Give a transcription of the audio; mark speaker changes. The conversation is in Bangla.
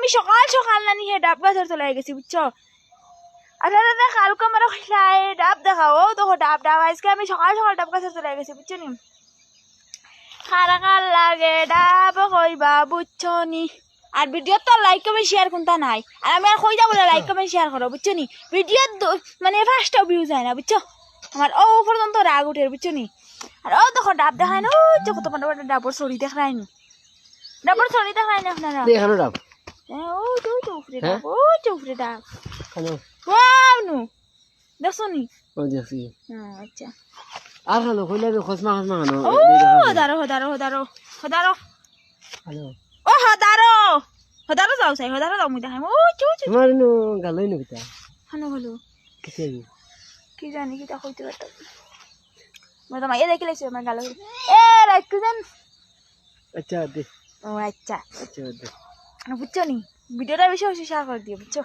Speaker 1: আমি সকাল সকাল নানি হে ডাব গাছের তলায় গেছি বুঝছো আরে দাদা কালকে আমার খিলাই ডাব দেখাও ও দেখো ডাব ডাব আজকে আমি সকাল সকাল ডাব গাছের তলায় গেছি বুঝছো নি খারা কাল লাগে ডাব কইবা বুঝছো নি আর ভিডিও তো লাইক কমেন্ট শেয়ার কোনটা নাই আর আমি আর কই যাবো লাইক কমেন্ট শেয়ার করো বুঝছো নি ভিডিও মানে ফার্স্টটাও ভিউ যায় না বুঝছো আমার ও পর্যন্ত রাগ উঠে বুঝছো নি আর ও দেখো ডাব দেখায় না ও কত বড় ডাবর ছড়ি দেখায় নি ডাবর ছড়ি দেখায় না আপনারা
Speaker 2: দেখানো ডাব
Speaker 1: ও তো উপরে ডাব ও তো উপরে ডাব
Speaker 2: খানো
Speaker 1: ওয়াও নু দেখছো নি
Speaker 2: ও দেখছি
Speaker 1: আচ্ছা
Speaker 2: আর খানো কইলা খসমা খানো
Speaker 1: ও দাঁড়ো দাঁড়ো
Speaker 2: হ্যালো
Speaker 1: ও দাঁড়ো যাও সাই দাঁড়ো মুই দেখাই ও চু চু
Speaker 2: তোমার নো গালই নো কিতা
Speaker 1: হানো হলো
Speaker 2: কিসে
Speaker 1: কি জানি কিটা কইতে পারতো মই তো মাইয়া দেখি লাইছি আমার গালো এ রাখু জান
Speaker 2: আচ্ছা দে
Speaker 1: ও আচ্ছা
Speaker 2: আচ্ছা দে
Speaker 1: বুঝছো নি ভিডিওটা বেশি বেশি শেয়ার করে দিও বুঝছো